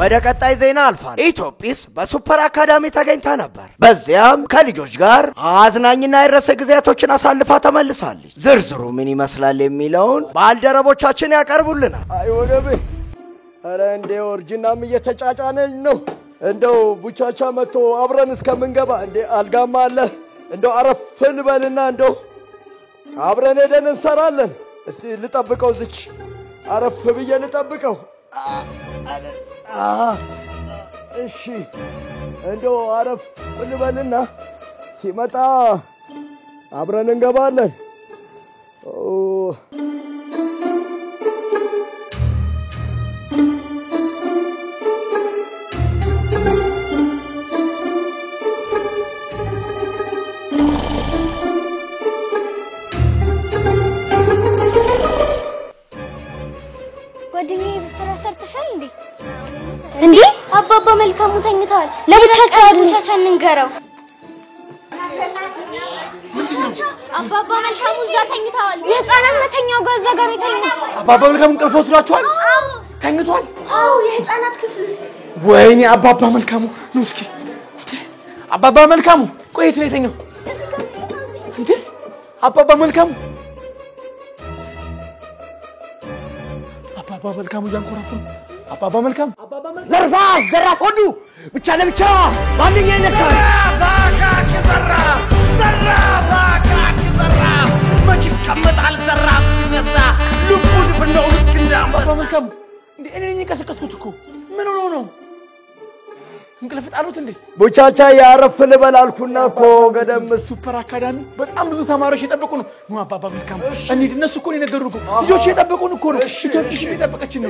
ወደ ቀጣይ ዜና አልፋል። ኢትዮጲስ በሱፐር አካዳሚ ተገኝታ ነበር። በዚያም ከልጆች ጋር አዝናኝና የረሰ ጊዜያቶችን አሳልፋ ተመልሳለች። ዝርዝሩ ምን ይመስላል የሚለውን ባልደረቦቻችን ያቀርቡልናል። አይ ወገቤ አረ እንደ ኦርጂናም እየተጫጫነኝ ነው። እንደው ቡቻቻ መጥቶ አብረን እስከምንገባ እንደ አልጋማ አለ እንደው አረፍ ልበልና እንደው አብረን ሄደን እንሰራለን። እስቲ ልጠብቀው ዝች አረፍ ብዬ ልጠብቀው። እሺ እንደው አረፍ ልበልና ሲመጣ አብረን እንገባለን። እንዴ አባባ መልካሙ ተኝተዋል። ለብቻችን እንገረው። አባባ መልካሙ እዛ ተኝተዋል። የህፃናት መተኛው ጋር ዘጋር የተኙት። አባባ መልካሙ እንቅልፍ ወስዷቸዋል። ተኝቷል። አዎ የህፃናት ክፍል ውስጥ። ወይኔ አባባ መልካሙ ነው። እስኪ አባባ መልካሙ ቆይት ነው የተኛው። እንዴ አባባ መልካሙ ያንኮራፉ። አባባ መልካሙ ዘራፍ ሆዱ ብቻ ለብቻ ማንኛ ይነካል። ዘራ መች ከመጣል ዘራፍ ሲነሳ ልቡ ልብነው ልክ እንዳንበሳ። አባባ መልካሙ እንዴ እኔ ነኝ ቀሰቀስኩት እኮ ምን ሆኖ ነው? እንቅልፍ ጣሉት እንዴ? ቡቻቻ ያረፍ ልበል አልኩና እኮ ገደም ሱፐር አካዳሚ በጣም ብዙ ተማሪዎች እየጠበቁ ነው። አባባ መልካሙ እንዴ እነሱ እኮ ነው የነገሩን እኮ ልጆች እየጠበቁን እኮ ነው። ልጆች እየጠበቀችን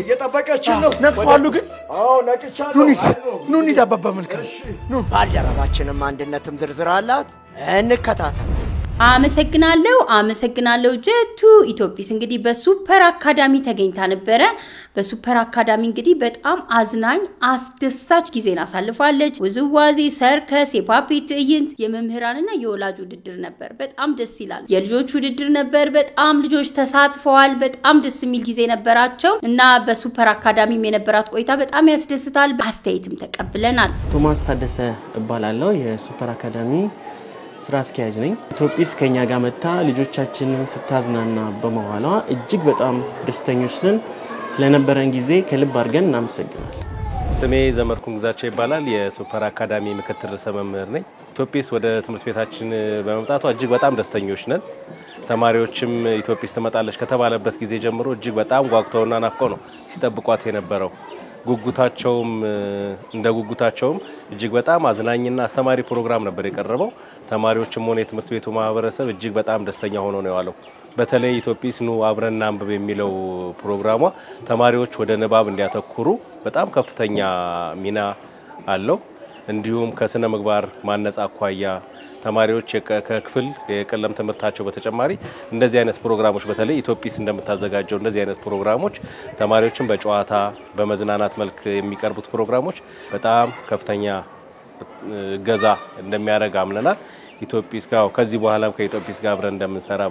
ነው። ነቅቷሉ ግን? አዎ ነቅቻለሁ። ኑኒ አባባ መልካሙ ኑ። ባልደረባችንም አንድነትም ዝርዝር አላት። እንከታተል። አመሰግናለሁ ጀቱ። ኢትዮጲስ እንግዲህ በሱፐር አካዳሚ ተገኝታ ነበር። በሱፐር አካዳሚ እንግዲህ በጣም አዝናኝ አስደሳች ጊዜን አሳልፋለች። ውዝዋዜ፣ ሰርከስ፣ የፓፔት ትዕይንት፣ የመምህራንና የወላጅ ውድድር ነበር። በጣም ደስ ይላል። የልጆች ውድድር ነበር። በጣም ልጆች ተሳትፈዋል። በጣም ደስ የሚል ጊዜ ነበራቸው እና በሱፐር አካዳሚም የነበራት ቆይታ በጣም ያስደስታል። አስተያየትም ተቀብለናል። ቶማስ ታደሰ እባላለሁ። የሱፐር አካዳሚ ስራ አስኪያጅ ነኝ። ኢትዮጲስ ከኛ ጋር መጣ ልጆቻችንን ስታዝናና በመዋሏ እጅግ በጣም ደስተኞች ነን። ስለነበረን ጊዜ ከልብ አድርገን እናመሰግናለን። ስሜ ዘመርኩን ግዛቸው ይባላል። የሱፐር አካዳሚ ምክትል ርዕሰ መምህር ነኝ። ኢትዮጲስ ወደ ትምህርት ቤታችን በመምጣቷ እጅግ በጣም ደስተኞች ነን። ተማሪዎችም ኢትዮጲስ ትመጣለች ከተባለበት ጊዜ ጀምሮ እጅግ በጣም ጓጉተውና ናፍቀው ነው ሲጠብቋት የነበረው። ጉጉታቸውም እጅግ በጣም አዝናኝና አስተማሪ ፕሮግራም ነበር የቀረበው። ተማሪዎችም ሆነ የትምህርት ቤቱ ማህበረሰብ እጅግ በጣም ደስተኛ ሆኖ ነው ያለው። በተለይ ኢትዮጲስ ኑ አብረን እናንብብ የሚለው ፕሮግራሟ ተማሪዎች ወደ ንባብ እንዲያተኩሩ በጣም ከፍተኛ ሚና አለው። እንዲሁም ከስነ ምግባር ማነጽ አኳያ ተማሪዎች ከክፍል የቀለም ትምህርታቸው በተጨማሪ እንደዚህ አይነት ፕሮግራሞች በተለይ ኢትዮጲስ እንደምታዘጋጀው እንደዚህ አይነት ፕሮግራሞች ተማሪዎችን በጨዋታ በመዝናናት መልክ የሚቀርቡት ፕሮግራሞች በጣም ከፍተኛ ገዛ እንደሚያደርግ አምነናል። ኢትዮጲስ ጋር ከዚህ በኋላም ከኢትዮጲስ ጋር አብረን እንደምንሰራ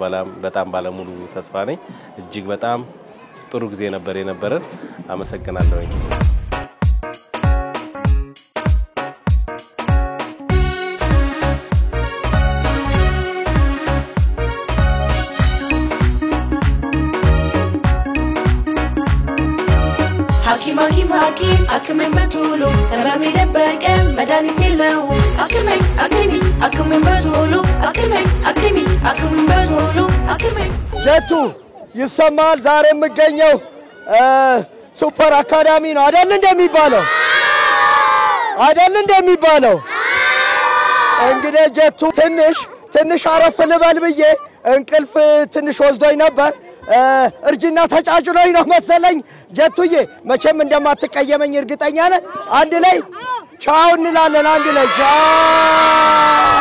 በጣም ባለሙሉ ተስፋ ነኝ። እጅግ በጣም ጥሩ ጊዜ ነበር የነበረን። አመሰግናለሁ። Hakim, Akamen Batulu, Rami the Bagan, Madani Tillo, Akamen Batulu, Akamen Batulu, Akamen. ጀቱ ይሰማል። ዛሬ የምገኘው ሱፐር አካዳሚ ነው አይደል እንደሚባለው እንግዲህ ጀቱ ትንሽ አረፍ ልበል ብዬ እንቅልፍ ትንሽ ወስዶኝ ነበር። እርጅና ተጫጭሎኝ ነው መሰለኝ። ጀቱዬ መቼም እንደማትቀየመኝ እርግጠኛ ነኝ። አንድ ላይ ቻው እንላለን። አንድ ላይ ቻው